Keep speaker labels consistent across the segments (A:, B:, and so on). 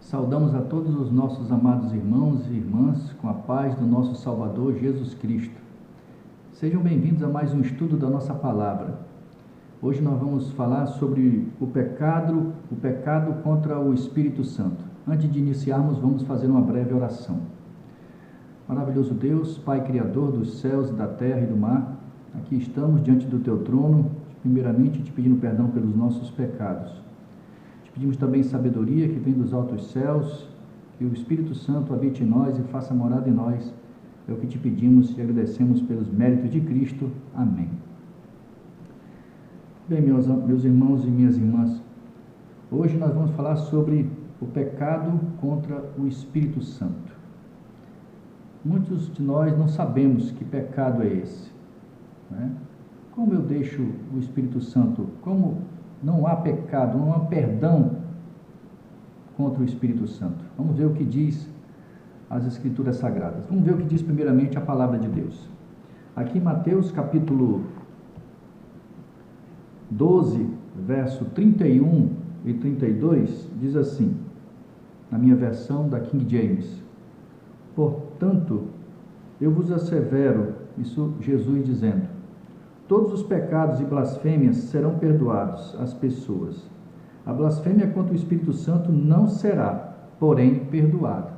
A: Saudamos a todos os nossos amados irmãos e irmãs com a paz do nosso Salvador Jesus Cristo. Sejam bem-vindos a mais um estudo da nossa palavra. Hoje nós vamos falar sobre o pecado contra o Espírito Santo. Antes de iniciarmos, vamos fazer uma breve oração. Maravilhoso Deus, Pai Criador dos céus, da terra e do mar, aqui estamos diante do Teu trono, primeiramente te pedindo perdão pelos nossos pecados. Pedimos também sabedoria que vem dos altos céus, que o Espírito Santo habite em nós e faça morada em nós. É o que te pedimos e agradecemos pelos méritos de Cristo. Amém. Bem, meus irmãos e minhas irmãs, hoje nós vamos falar sobre o pecado contra o Espírito Santo. Muitos de nós não sabemos que pecado é esse, né? Como eu deixo o Espírito Santo, como não há pecado, não há perdão contra o Espírito Santo. Vamos ver o que diz as Escrituras Sagradas. Vamos ver o que diz primeiramente a Palavra de Deus. Aqui em Mateus capítulo 12, verso 31 e 32, diz assim, na minha versão da King James: portanto, eu vos assevero, isso Jesus dizendo, todos os pecados e blasfêmias serão perdoados às pessoas. A blasfêmia contra o Espírito Santo não será, porém, perdoada.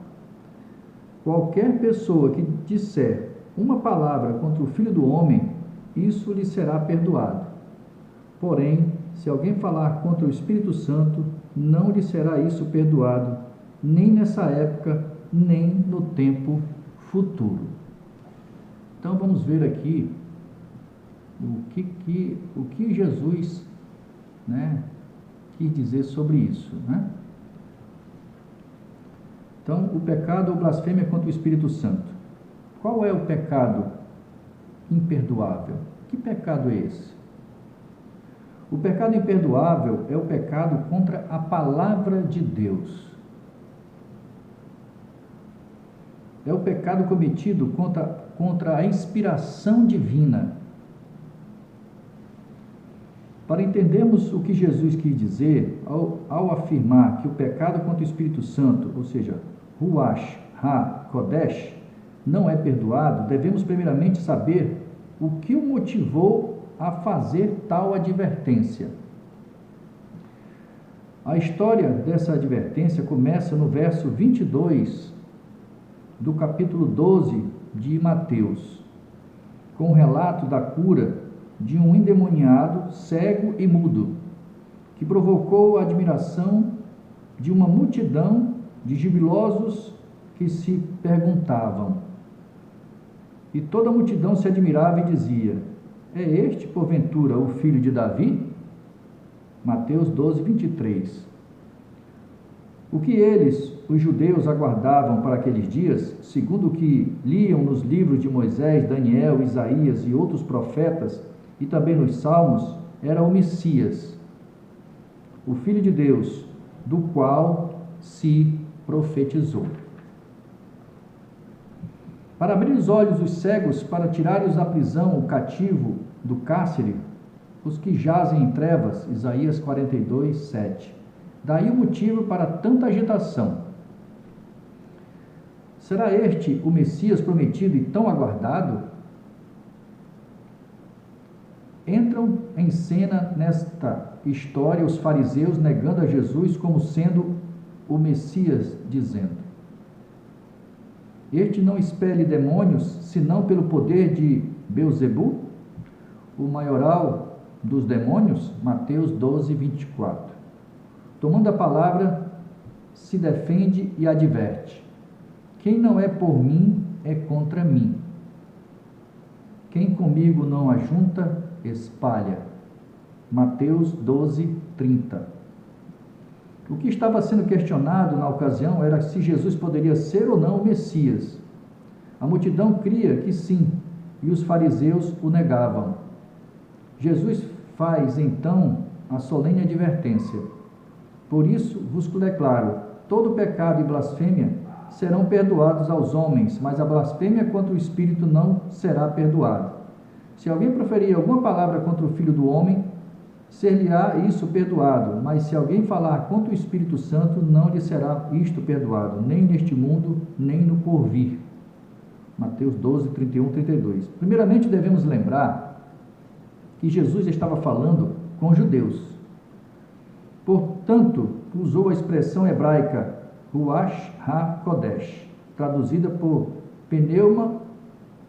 A: Qualquer pessoa que disser uma palavra contra o Filho do Homem, isso lhe será perdoado. Porém, se alguém falar contra o Espírito Santo, não lhe será isso perdoado, nem nessa época, nem no tempo futuro. Então, vamos ver aqui o que Jesus, quis dizer sobre isso, né? Então, o pecado ou blasfêmia contra o Espírito Santo. Qual é o pecado imperdoável? Que pecado é esse? O pecado imperdoável é o pecado contra a palavra de Deus. É o pecado cometido contra a inspiração divina. Para entendermos o que Jesus quis dizer ao afirmar que o pecado contra o Espírito Santo, ou seja, Ruach HaKodesh, não é perdoado, devemos primeiramente saber o que o motivou a fazer tal advertência. A história dessa advertência começa no verso 22 do capítulo 12 de Mateus, com o relato da cura de um endemoniado, cego e mudo, que provocou a admiração de uma multidão de jubilosos que se perguntavam. E toda a multidão se admirava e dizia: é este, porventura, o filho de Davi? Mateus 12, 23. O que eles, os judeus, aguardavam para aqueles dias, segundo o que liam nos livros de Moisés, Daniel, Isaías e outros profetas, e também nos Salmos, era o Messias, o Filho de Deus, do qual se profetizou. Para abrir os olhos dos cegos, para tirar-os da prisão, o cativo do cárcere, os que jazem em trevas, Isaías 42, 7. Daí o motivo para tanta agitação. Será este o Messias prometido e tão aguardado? Entram em cena nesta história os fariseus negando a Jesus como sendo o Messias, dizendo: este não expele demônios, senão pelo poder de Beelzebu, o maioral dos demônios, Mateus 12, 24. Tomando a palavra, se defende e adverte: quem não é por mim, é contra mim. Quem comigo não ajunta, espalha. Mateus 12, 30. O que estava sendo questionado na ocasião era se Jesus poderia ser ou não o Messias. A multidão cria que sim, e os fariseus o negavam. Jesus faz então a solene advertência: por isso vos declaro, todo pecado e blasfêmia serão perdoados aos homens, mas a blasfêmia contra o Espírito não será perdoada. Se alguém proferir alguma palavra contra o Filho do Homem, ser-lhe-á isso perdoado, mas se alguém falar contra o Espírito Santo, não lhe será isto perdoado, nem neste mundo, nem no porvir. Mateus 12, 31, 32. Primeiramente, devemos lembrar que Jesus estava falando com judeus. Portanto, usou a expressão hebraica Ruach HaKodesh, traduzida por Pneuma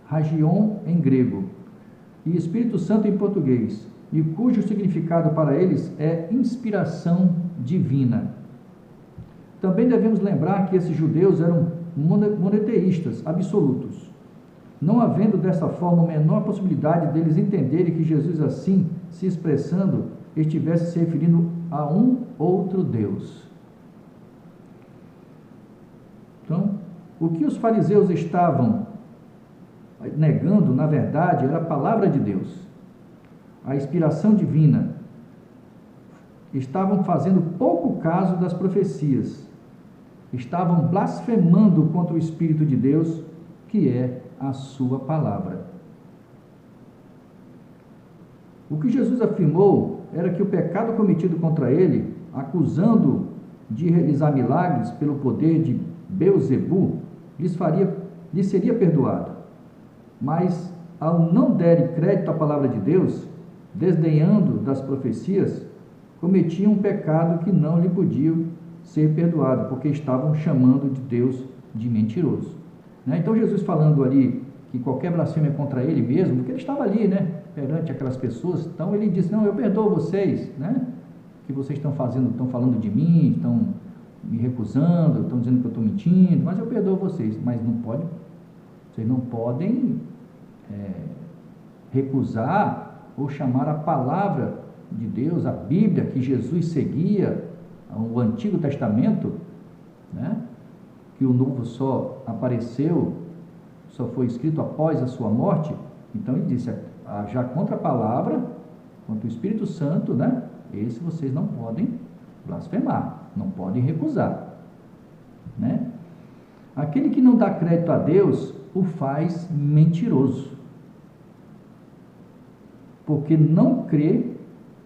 A: Hagion em grego, e Espírito Santo em português, e cujo significado para eles é inspiração divina. Também devemos lembrar que esses judeus eram monoteístas absolutos, não havendo dessa forma a menor possibilidade deles entenderem que Jesus, assim se expressando, estivesse se referindo a um outro Deus. Então, o que os fariseus estavam negando, na verdade, era a palavra de Deus, a inspiração divina. Estavam fazendo pouco caso das profecias, estavam blasfemando contra o Espírito de Deus, que é a sua palavra. O que Jesus afirmou era que o pecado cometido contra ele, acusando de realizar milagres pelo poder de Beelzebu, lhe seria perdoado. Mas, ao não derem crédito à palavra de Deus, desdenhando das profecias, cometiam um pecado que não lhe podia ser perdoado, porque estavam chamando de Deus de mentiroso. Então, Jesus falando ali que qualquer blasfêmia contra ele mesmo, porque ele estava ali, perante aquelas pessoas, então ele disse: não, eu perdoo vocês, que vocês estão falando de mim, estão me recusando, estão dizendo que eu estou mentindo, mas eu perdoo vocês. Mas vocês não podem recusar ou chamar a palavra de Deus, a Bíblia, que Jesus seguia, o Antigo Testamento, que o Novo só apareceu, só foi escrito após a sua morte. Então ele disse, já contra a palavra, contra o Espírito Santo, esse vocês não podem blasfemar, não podem recusar. Aquele que não dá crédito a Deus, o faz mentiroso, porque não crê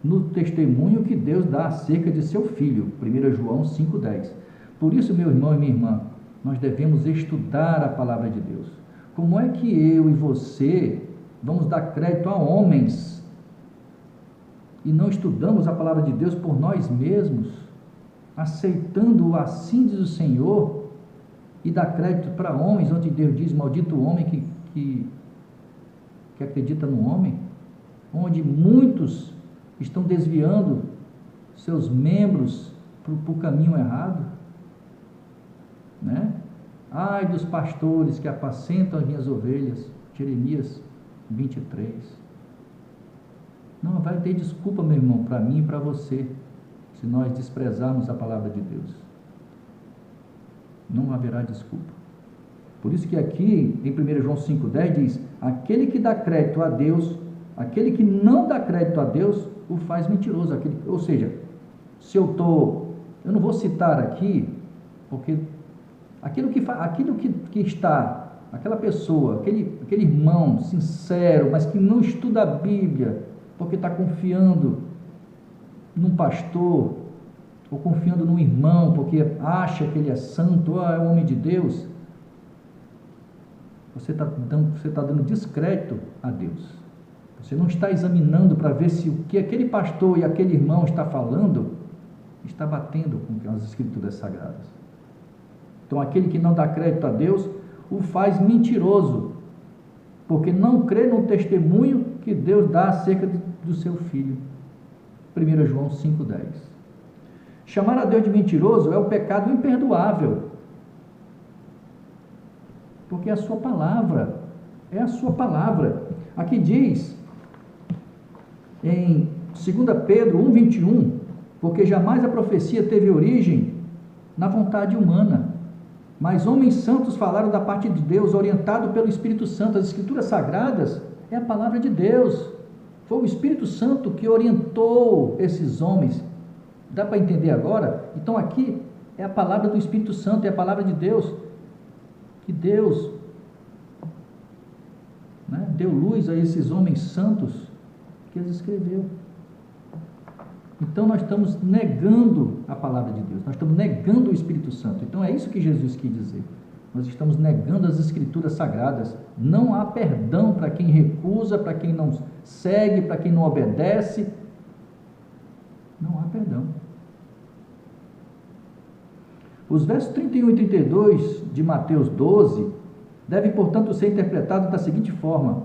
A: no testemunho que Deus dá acerca de seu Filho, 1 João 5,10. Por isso, meu irmão e minha irmã, nós devemos estudar a palavra de Deus. Como é que eu e você vamos dar crédito a homens e não estudamos a palavra de Deus por nós mesmos, aceitando o assim diz o Senhor, e dar crédito para homens, onde Deus diz: maldito o homem que acredita no homem, onde muitos estão desviando seus membros para o caminho errado, Ai dos pastores que apacentam as minhas ovelhas, Jeremias 23. Não vai ter desculpa, meu irmão, para mim e para você, se nós desprezarmos a palavra de Deus. Não haverá desculpa. Por isso que aqui, em 1 João 5,10 diz: aquele que dá crédito a Deus, aquele que não dá crédito a Deus, o faz mentiroso. Ou seja, se eu não vou citar aqui, porque aquilo que está, aquela pessoa, aquele irmão sincero, mas que não estuda a Bíblia, porque está confiando num pastor, ou confiando num irmão, porque acha que ele é santo, ou é um homem de Deus, você está dando descrédito a Deus. Você não está examinando para ver se o que aquele pastor e aquele irmão está falando está batendo com as Escrituras Sagradas. Então, aquele que não dá crédito a Deus, o faz mentiroso, porque não crê no testemunho que Deus dá acerca do seu Filho. 1 João 5,10. Chamar a Deus de mentiroso é o pecado imperdoável, porque é a sua palavra, Aqui diz, em 2 Pedro 1,21, porque jamais a profecia teve origem na vontade humana, mas homens santos falaram da parte de Deus, orientado pelo Espírito Santo. As Escrituras Sagradas é a palavra de Deus, foi o Espírito Santo que orientou esses homens. Dá para entender agora? Então aqui é a palavra do Espírito Santo, é a palavra de Deus, que Deus deu luz a esses homens santos que eles escreveu. Então nós estamos negando a palavra de Deus, nós estamos negando o Espírito Santo. Então é isso que Jesus quis dizer. Nós estamos negando as Escrituras Sagradas. Não há perdão para quem recusa, para quem não segue, para quem não obedece. Não há perdão. Os versos 31 e 32 de Mateus 12 devem, portanto, ser interpretados da seguinte forma: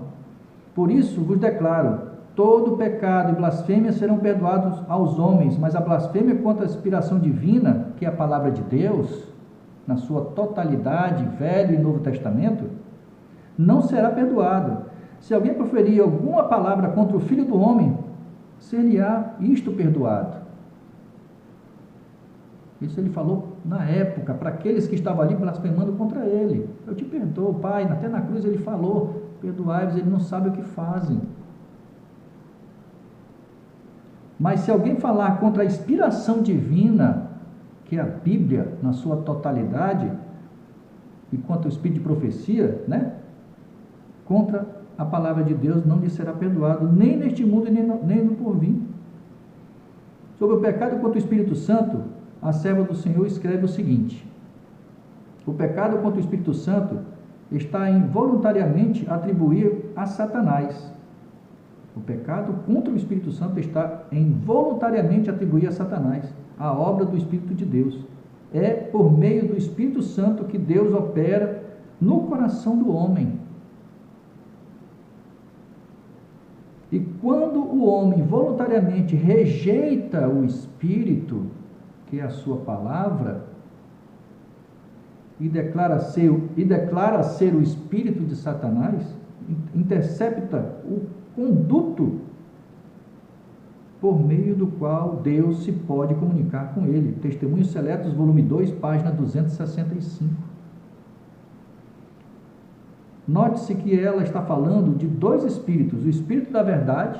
A: por isso vos declaro, todo pecado e blasfêmia serão perdoados aos homens, mas a blasfêmia contra a inspiração divina, que é a palavra de Deus, na sua totalidade, Velho e Novo Testamento, não será perdoada. Se alguém proferir alguma palavra contra o Filho do Homem, ser-lhe-á isto perdoado. Isso ele falou na época, para aqueles que estavam ali blasfemando contra ele. Eu te perdoo, Pai. Até na cruz ele falou, perdoai-vos, eles não sabem o que fazem. Mas se alguém falar contra a inspiração divina, que é a Bíblia na sua totalidade, e contra o espírito de profecia, né? Contra a palavra de Deus, não lhe será perdoado, nem neste mundo, nem no porvir. Sobre o pecado contra o Espírito Santo, a serva do Senhor escreve o seguinte: o pecado contra o Espírito Santo está em voluntariamente atribuir a Satanás. O pecado contra o Espírito Santo está em voluntariamente atribuir a Satanás a obra do Espírito de Deus. É por meio do Espírito Santo que Deus opera no coração do homem. E quando o homem voluntariamente rejeita o Espírito, que é a sua palavra, e declara ser o espírito de Satanás, intercepta o conduto por meio do qual Deus se pode comunicar com ele. Testemunhos Seletos, volume 2, página 265. Note-se que ela está falando de dois espíritos: o espírito da verdade,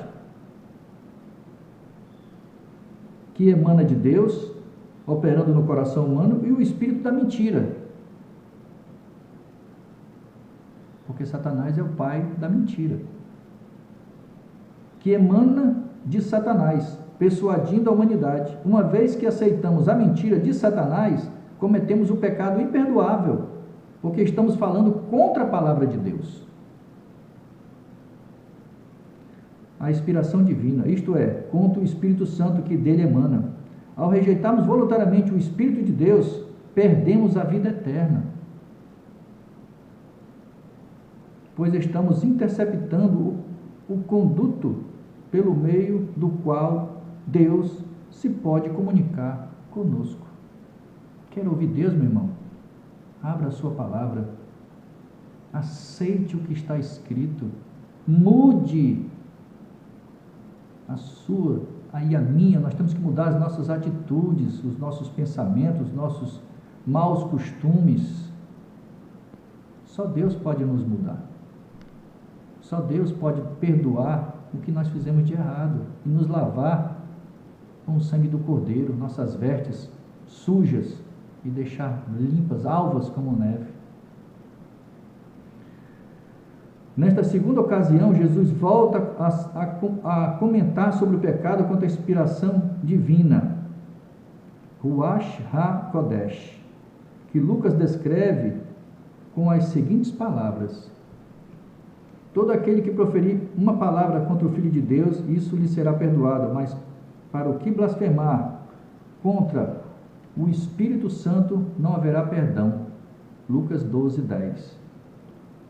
A: que emana de Deus, operando no coração humano, e o espírito da mentira, porque Satanás é o pai da mentira, que emana de Satanás, persuadindo a humanidade. Uma vez que aceitamos a mentira de Satanás, cometemos o pecado imperdoável, porque estamos falando contra a palavra de Deus. A inspiração divina, isto é, contra o Espírito Santo que dele emana. Ao rejeitarmos voluntariamente o Espírito de Deus, perdemos a vida eterna, pois estamos interceptando o conduto pelo meio do qual Deus se pode comunicar conosco. Quer ouvir Deus, meu irmão? Abra a sua palavra, aceite o que está escrito, mude a sua e a minha. Nós temos que mudar as nossas atitudes, os nossos pensamentos, os nossos maus costumes. Só Deus pode nos mudar. Só Deus pode perdoar o que nós fizemos de errado e nos lavar com o sangue do Cordeiro, nossas vestes sujas, e deixar limpas, alvas como neve. Nesta segunda ocasião, Jesus volta a comentar sobre o pecado contra a inspiração divina, Ruach HaKodesh, que Lucas descreve com as seguintes palavras: todo aquele que proferir uma palavra contra o Filho de Deus, isso lhe será perdoado, mas para o que blasfemar contra o Espírito Santo não haverá perdão. Lucas 12:10.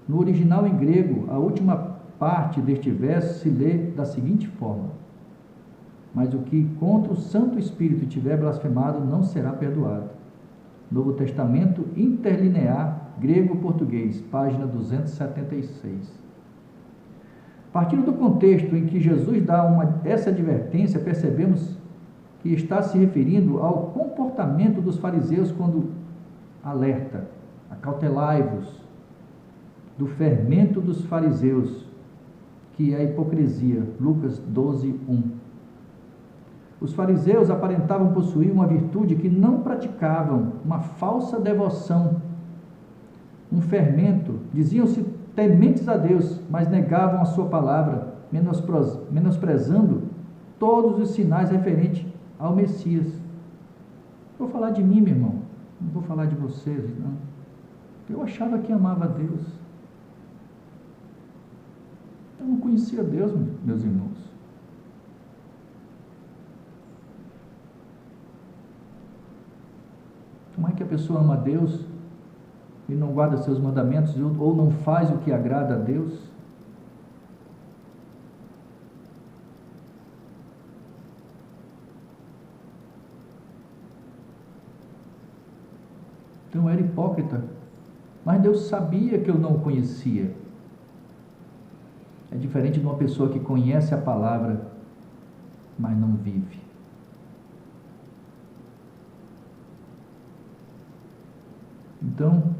A: No original em grego, a última parte deste verso se lê da seguinte forma: mas o que contra o Santo Espírito tiver blasfemado não será perdoado. Novo Testamento interlinear, grego-português, página 276. Partindo do contexto em que Jesus dá essa advertência, percebemos que está se referindo ao comportamento dos fariseus quando alerta: acautelai-vos do fermento dos fariseus, que é a hipocrisia. Lucas 12:1. Os fariseus aparentavam possuir uma virtude que não praticavam, uma falsa devoção, um fermento. Diziam-se tementes a Deus, mas negavam a sua palavra, menosprezando todos os sinais referentes ao Messias. Vou falar de mim, meu irmão, não vou falar de vocês, não. Eu achava que amava a Deus. Eu não conhecia Deus, meus irmãos. Como é que a pessoa ama a Deus e não guarda seus mandamentos ou não faz o que agrada a Deus? Então eu era hipócrita, mas Deus sabia que eu não o conhecia. É diferente de uma pessoa que conhece a palavra, mas não vive. Então,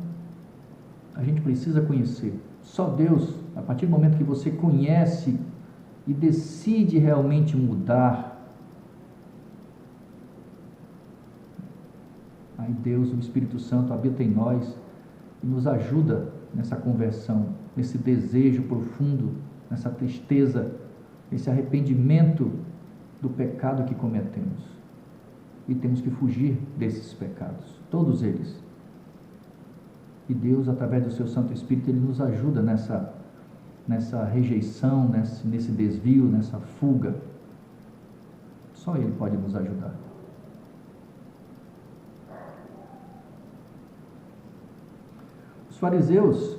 A: a gente precisa conhecer. Só Deus, a partir do momento que você conhece e decide realmente mudar, aí Deus, o Espírito Santo, habita em nós e nos ajuda nessa conversão, nesse desejo profundo, nessa tristeza, esse arrependimento do pecado que cometemos. E temos que fugir desses pecados, todos eles. E Deus, através do seu Santo Espírito, Ele nos ajuda nessa rejeição, nesse desvio, nessa fuga. Só Ele pode nos ajudar. Os fariseus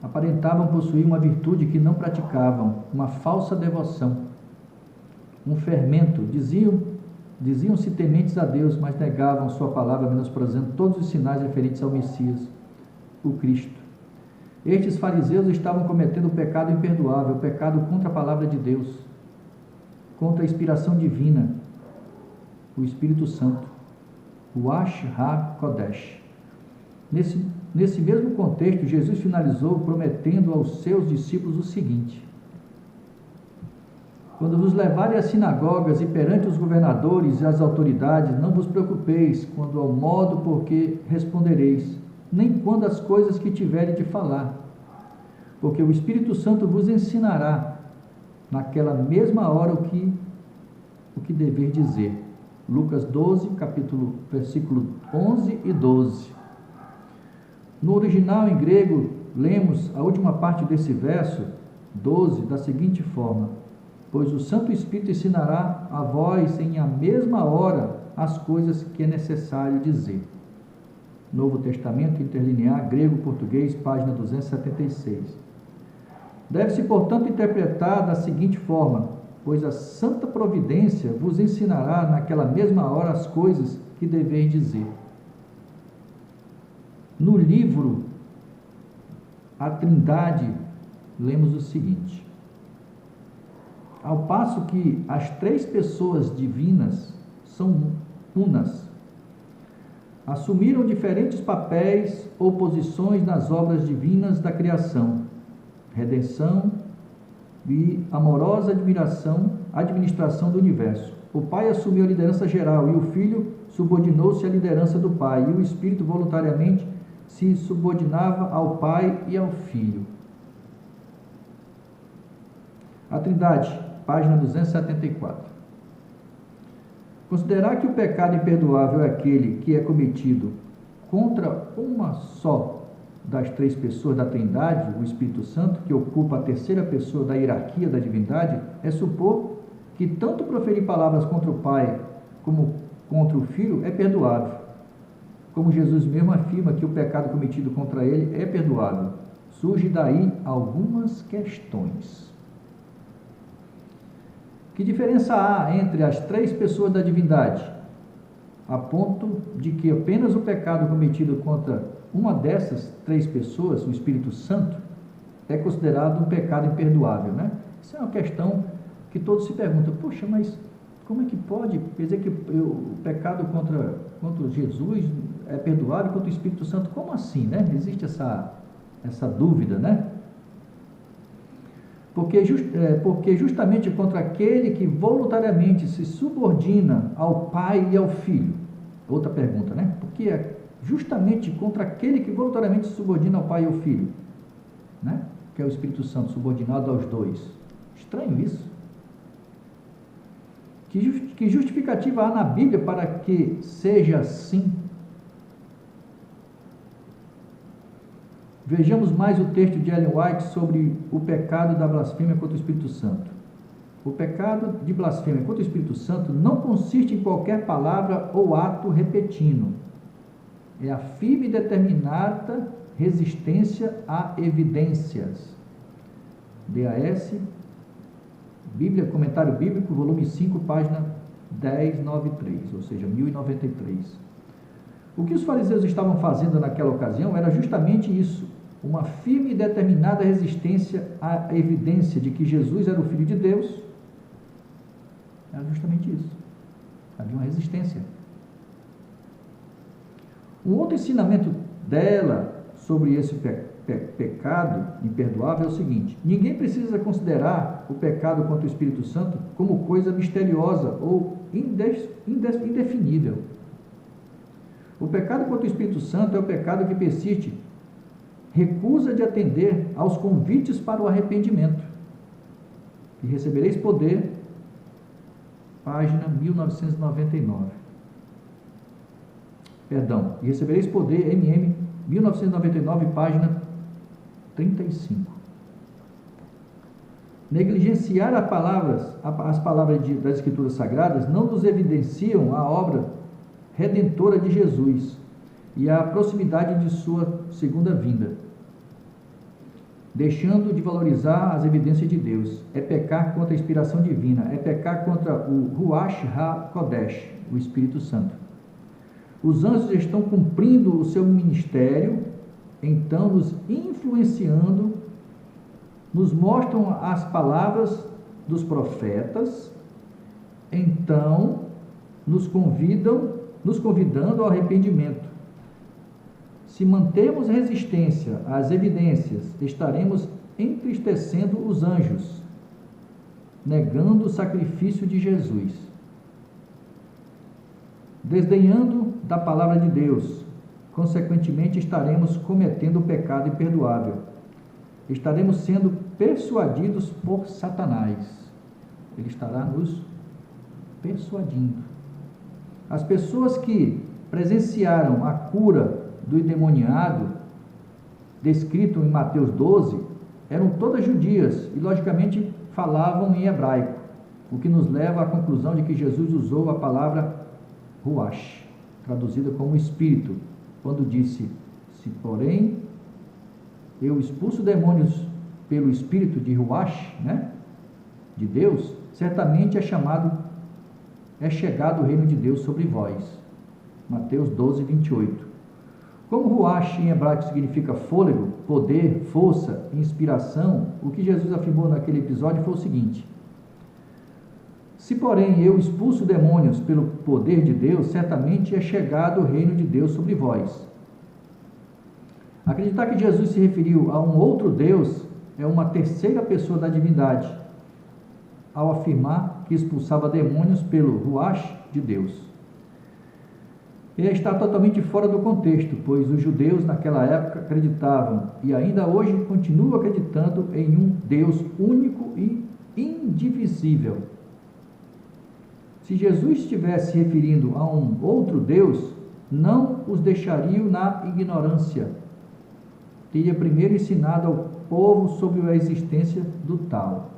A: aparentavam possuir uma virtude que não praticavam, uma falsa devoção, um fermento. Diziam-se tementes a Deus, mas negavam sua palavra, menosprezando todos os sinais referentes ao Messias, o Cristo. Estes fariseus estavam cometendo o pecado imperdoável, o pecado contra a palavra de Deus, contra a inspiração divina, o Espírito Santo, o Ash HaKodesh. Nesse mesmo contexto, Jesus finalizou prometendo aos seus discípulos o seguinte: quando vos levarem às sinagogas e perante os governadores e as autoridades, não vos preocupeis quando ao modo por que respondereis, nem quando as coisas que tiverem de falar, porque o Espírito Santo vos ensinará naquela mesma hora o que dever dizer. Lucas 12, versículo 11 e 12. No original em grego, lemos a última parte desse verso 12 da seguinte forma: pois o Santo Espírito ensinará a vós em a mesma hora as coisas que é necessário dizer. Novo Testamento interlinear, grego-português, página 276. Deve-se, portanto, interpretar da seguinte forma: pois a santa providência vos ensinará naquela mesma hora as coisas que deveis dizer. No livro A Trindade, lemos o seguinte: ao passo que as três pessoas divinas são unas, assumiram diferentes papéis ou posições nas obras divinas da criação, redenção e amorosa administração do universo. O Pai assumiu a liderança geral e o Filho subordinou-se à liderança do Pai, e o Espírito voluntariamente se subordinava ao Pai e ao Filho. A Trindade, página 274. Considerar que o pecado imperdoável é aquele que é cometido contra uma só das três pessoas da Trindade, o Espírito Santo, que ocupa a terceira pessoa da hierarquia da divindade, é supor que tanto proferir palavras contra o Pai como contra o Filho é perdoável. Como Jesus mesmo afirma que o pecado cometido contra ele é perdoável. Surge daí algumas questões. Que diferença há entre as três pessoas da divindade, a ponto de que apenas o pecado cometido contra uma dessas três pessoas, o Espírito Santo, é considerado um pecado imperdoável, né? Isso é uma questão que todos se perguntam: poxa, mas como é que pode dizer que o pecado contra Jesus é perdoável, contra o Espírito Santo? Como assim, né? Existe essa dúvida, né? Porque justamente contra aquele que voluntariamente se subordina ao Pai e ao Filho. Outra pergunta, né? Porque é justamente contra aquele que voluntariamente se subordina ao Pai e ao Filho, né? Que é o Espírito Santo, subordinado aos dois. Estranho isso. Que justificativa há na Bíblia para que seja assim? Vejamos mais o texto de Ellen White sobre o pecado da blasfêmia contra o Espírito Santo. O pecado de blasfêmia contra o Espírito Santo não consiste em qualquer palavra ou ato repetindo. É a firme e determinada resistência a evidências. BAS, Bíblia, Comentário Bíblico, volume 5, página 1093, ou seja, 1093. O que os fariseus estavam fazendo naquela ocasião era justamente isso, uma firme e determinada resistência à evidência de que Jesus era o Filho de Deus. Era justamente isso. Havia uma resistência. Um outro ensinamento dela sobre esse pecado imperdoável é o seguinte: ninguém precisa considerar o pecado contra o Espírito Santo como coisa misteriosa ou indefinível. O pecado contra o Espírito Santo é o pecado que persiste, recusa de atender aos convites para o arrependimento. E recebereis poder, página 1999. Perdão, e recebereis poder, MM 1999, página 35. Negligenciar as palavras das Escrituras Sagradas não nos evidenciam a obra redentora de Jesus e a proximidade de sua segunda vinda. Deixando de valorizar as evidências de Deus é pecar contra a inspiração divina, é pecar contra o Ruach HaKodesh, o Espírito Santo. Os anjos estão cumprindo o seu ministério, então nos influenciando, nos mostram as palavras dos profetas, então nos convidando ao arrependimento. Se mantermos resistência às evidências, estaremos entristecendo os anjos, negando o sacrifício de Jesus. Desdenhando da palavra de Deus, consequentemente estaremos cometendo o pecado imperdoável. Estaremos sendo persuadidos por Satanás. Ele estará nos persuadindo. As pessoas que presenciaram a cura do endemoniado, descrito em Mateus 12, eram todas judias e, logicamente, falavam em hebraico, o que nos leva à conclusão de que Jesus usou a palavra Ruach, traduzida como Espírito, quando disse: se porém eu expulso demônios pelo Espírito de Ruach, de Deus, certamente é chegado o reino de Deus sobre vós. Mateus 12, 28. Como Ruach em hebraico significa fôlego, poder, força, inspiração, o que Jesus afirmou naquele episódio foi o seguinte: se porém eu expulso demônios pelo poder de Deus, certamente é chegado o reino de Deus sobre vós. Acreditar que Jesus se referiu a um outro Deus é uma terceira pessoa da divindade, ao afirmar que expulsava demônios pelo Ruach de Deus. Ele está totalmente fora do contexto, pois os judeus naquela época acreditavam, e ainda hoje continuam acreditando, em um Deus único e indivisível. Se Jesus estivesse se referindo a um outro Deus, não os deixaria na ignorância. Teria primeiro ensinado ao povo sobre a existência do tal.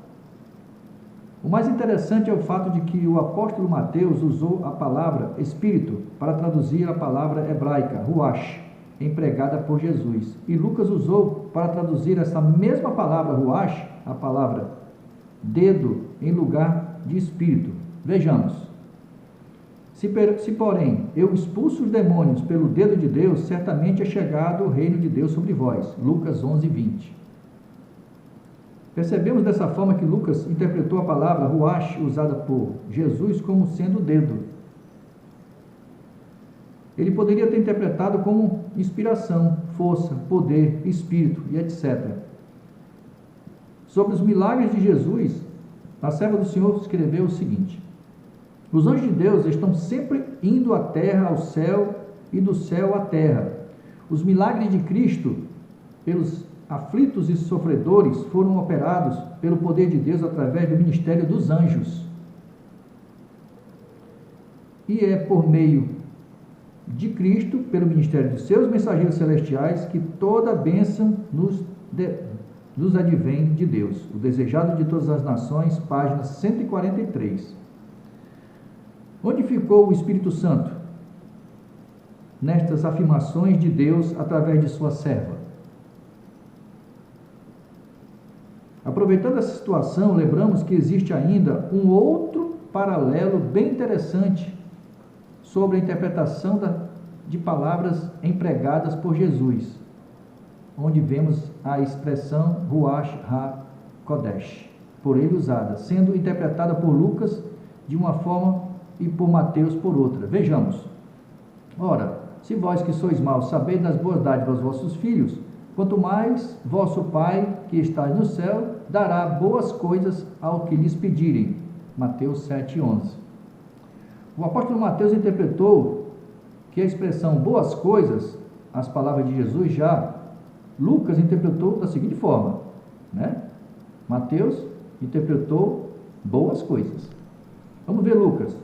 A: O mais interessante é o fato de que o apóstolo Mateus usou a palavra Espírito para traduzir a palavra hebraica, Ruach, empregada por Jesus. E Lucas usou para traduzir essa mesma palavra Ruach, a palavra dedo, em lugar de Espírito. Vejamos. Se porém eu expulso os demônios pelo dedo de Deus, certamente é chegado o reino de Deus sobre vós. Lucas 11, 20. Percebemos dessa forma que Lucas interpretou a palavra Ruach usada por Jesus como sendo dedo. Ele poderia ter interpretado como inspiração, força, poder, espírito e etc. Sobre os milagres de Jesus, a serva do Senhor escreveu o seguinte: os anjos de Deus estão sempre indo à terra, ao céu, e do céu à terra. Os milagres de Cristo, pelos aflitos e sofredores, foram operados pelo poder de Deus através do ministério dos anjos. e é por meio de Cristo, pelo ministério de seus mensageiros celestiais, que toda bênção nos advém de Deus. O desejado de todas as nações, página 143. Onde ficou o Espírito Santo? Nestas afirmações de Deus através de sua serva. Aproveitando essa situação, lembramos que existe ainda um outro paralelo bem interessante sobre a interpretação de palavras empregadas por Jesus, onde vemos a expressão Ruach HaKodesh, por ele usada, sendo interpretada por Lucas de uma forma e por Mateus por outra. Vejamos. Ora, se vós que sois maus sabeis das boas dádivas aos vossos filhos, quanto mais vosso Pai que está no céu dará boas coisas ao que lhes pedirem. Mateus 7,11. O apóstolo Mateus interpretou que a expressão boas coisas, as palavras de Jesus, já Lucas interpretou da seguinte forma, né? Mateus interpretou boas coisas. Vamos ver Lucas.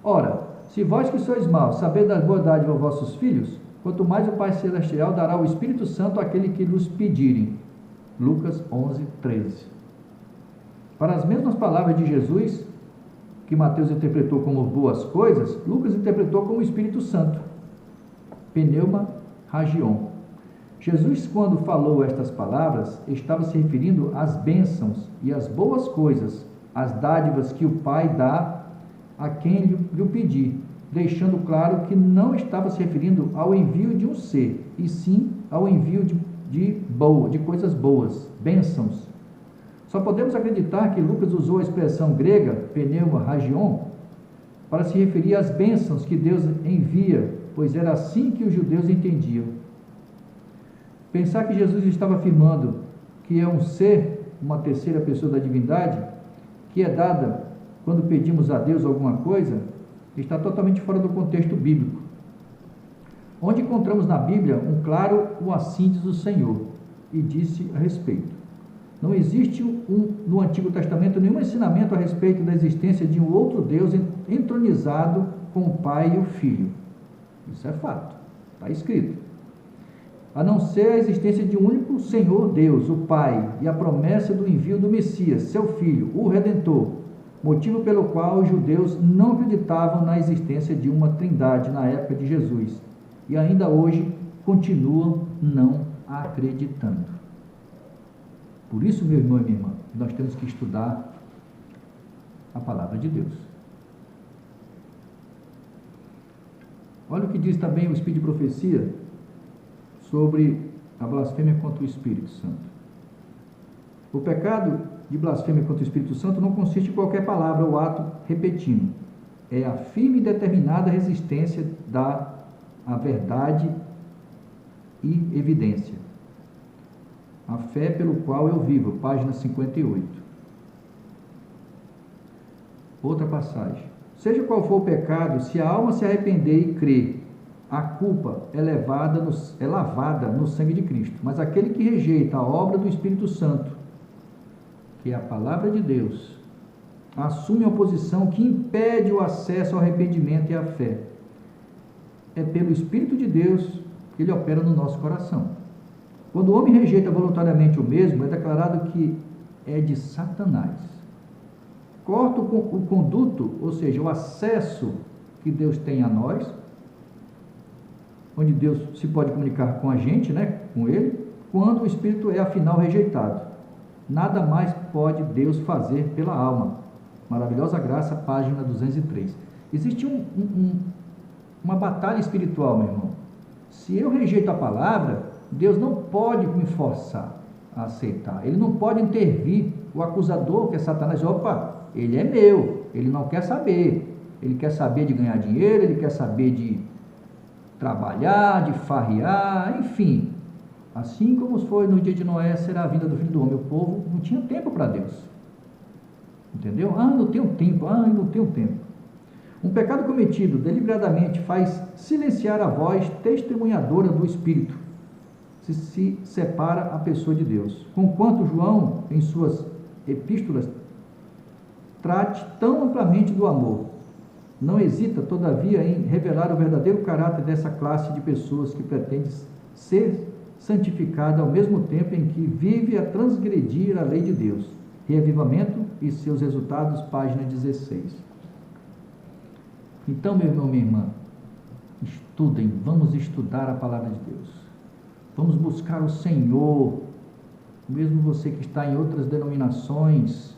A: Ora, se vós que sois maus sabeis das boas dádivas aos vossos filhos, quanto mais o Pai Celestial dará o Espírito Santo àquele que nos pedirem. Lucas 11:13. Para as mesmas palavras de Jesus, que Mateus interpretou como boas coisas, Lucas interpretou como Espírito Santo. Pneuma Hagion. Jesus, quando falou estas palavras, estava se referindo às bênçãos e às boas coisas, às dádivas que o Pai dá a quem lhe pedir, deixando claro que não estava se referindo ao envio de um ser, e sim ao envio de coisas boas, bênçãos. Só podemos acreditar que Lucas usou a expressão grega, pneuma hagion, para se referir às bênçãos que Deus envia, pois era assim que os judeus entendiam. Pensar que Jesus estava afirmando que é um ser, uma terceira pessoa da divindade, que é dada quando pedimos a Deus alguma coisa, está totalmente fora do contexto bíblico. Onde encontramos na Bíblia um claro o assim diz o Senhor, e disse a respeito. Não existe no Antigo Testamento nenhum ensinamento a respeito da existência de um outro Deus entronizado com o Pai e o Filho. Isso é fato, está escrito. A não ser a existência de um único Senhor Deus, o Pai, e a promessa do envio do Messias, seu Filho, o Redentor, motivo pelo qual os judeus não acreditavam na existência de uma trindade na época de Jesus, e ainda hoje continuam não acreditando. Por isso, meu irmão e minha irmã, nós temos que estudar a palavra de Deus. Olha o que diz também o Espírito de Profecia sobre a blasfêmia contra o Espírito Santo. O pecado de blasfêmia contra o Espírito Santo não consiste em qualquer palavra ou ato repetindo. É a firme e determinada resistência à verdade e evidência. A fé pelo qual eu vivo, página 58. Outra passagem. Seja qual for o pecado, se a alma se arrepender e crer, a culpa é lavada no sangue de Cristo. Mas aquele que rejeita a obra do Espírito Santo, que é a palavra de Deus, assume a posição que impede o acesso ao arrependimento e à fé. É pelo Espírito de Deus que ele opera no nosso coração. Quando o homem rejeita voluntariamente o mesmo, é declarado que é de Satanás. Corta o conduto, ou seja, o acesso que Deus tem a nós, onde Deus se pode comunicar com a gente, né, com Ele, quando o Espírito é afinal rejeitado. Nada mais pode Deus fazer pela alma. Maravilhosa Graça, página 203. Existe uma batalha espiritual, meu irmão. Se eu rejeito a palavra, Deus não pode me forçar a aceitar. Ele não pode intervir. O acusador, que é Satanás, opa, ele é meu, ele não quer saber. Ele quer saber de ganhar dinheiro, ele quer saber de trabalhar, de farrear, enfim. Assim como foi no dia de Noé, será a vinda do Filho do Homem. O povo não tinha tempo para Deus. Entendeu? Não tenho tempo, não tenho tempo. Um pecado cometido deliberadamente faz silenciar a voz testemunhadora do Espírito. Se separa a pessoa de Deus. Conquanto João, em suas epístolas, trate tão amplamente do amor. não hesita, todavia, em revelar o verdadeiro caráter dessa classe de pessoas que pretende ser santificada ao mesmo tempo em que vive a transgredir a lei de Deus. Reavivamento e seus resultados, página 16. Então, meu irmão, minha irmã, estudem, vamos estudar a palavra de Deus. Vamos buscar o Senhor, mesmo você que está em outras denominações,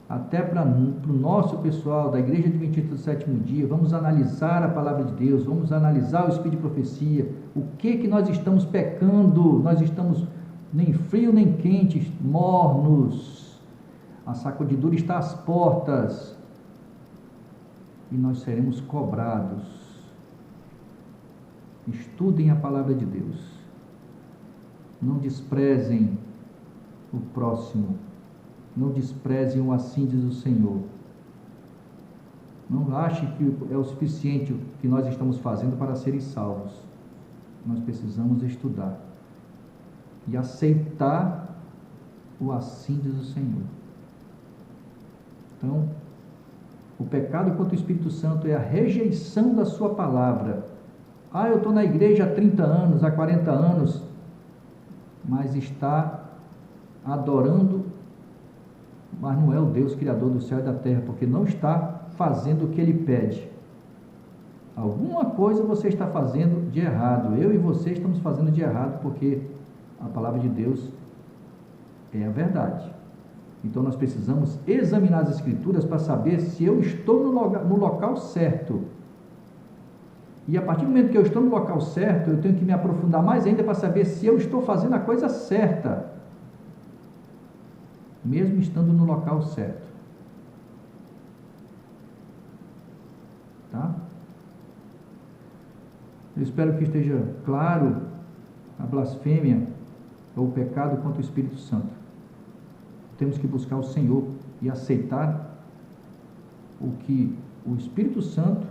A: até para o nosso pessoal da Igreja Adventista do Sétimo Dia, vamos analisar a palavra de Deus, vamos analisar o Espírito de profecia, o que nós estamos pecando, nós estamos nem frio nem quente, mornos, a sacudidura está às portas, e nós seremos cobrados. Estudem a palavra de Deus, não desprezem o próximo, não desprezem o assim diz o Senhor. Não ache que é o suficiente o que nós estamos fazendo para serem salvos. Nós precisamos estudar e aceitar o assim diz o Senhor. Então, o pecado contra o Espírito Santo é a rejeição da sua palavra. Ah, eu estou na igreja há 30 anos, há 40 anos, mas está adorando, mas não é o Deus Criador do céu e da terra, porque não está fazendo o que Ele pede. Alguma coisa você está fazendo de errado. Eu e você estamos fazendo de errado, porque a palavra de Deus é a verdade. Então nós precisamos examinar as Escrituras para saber se eu estou no local certo. E a partir do momento que eu estou no local certo, eu tenho que me aprofundar mais ainda para saber se eu estou fazendo a coisa certa, mesmo estando no local certo. Tá? Eu espero que esteja claro a blasfêmia ou o pecado contra o Espírito Santo. Temos que buscar o Senhor e aceitar o que o Espírito Santo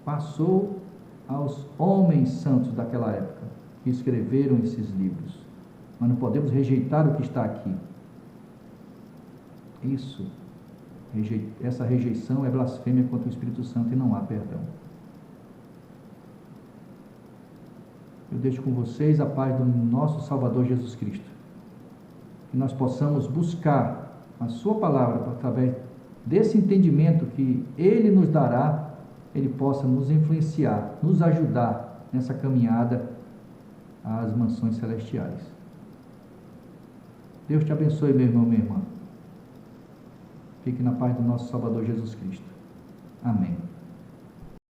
A: passou aos homens santos daquela época, que escreveram esses livros. Mas não podemos rejeitar o que está aqui. Essa rejeição é blasfêmia contra o Espírito Santo e não há perdão. Eu deixo com vocês a paz do nosso Salvador Jesus Cristo. Que nós possamos buscar a sua palavra, através desse entendimento que Ele nos dará, Ele possa nos influenciar, nos ajudar nessa caminhada às mansões celestiais. Deus te abençoe, meu irmão, minha irmã. Fique na paz do nosso Salvador Jesus Cristo. Amém.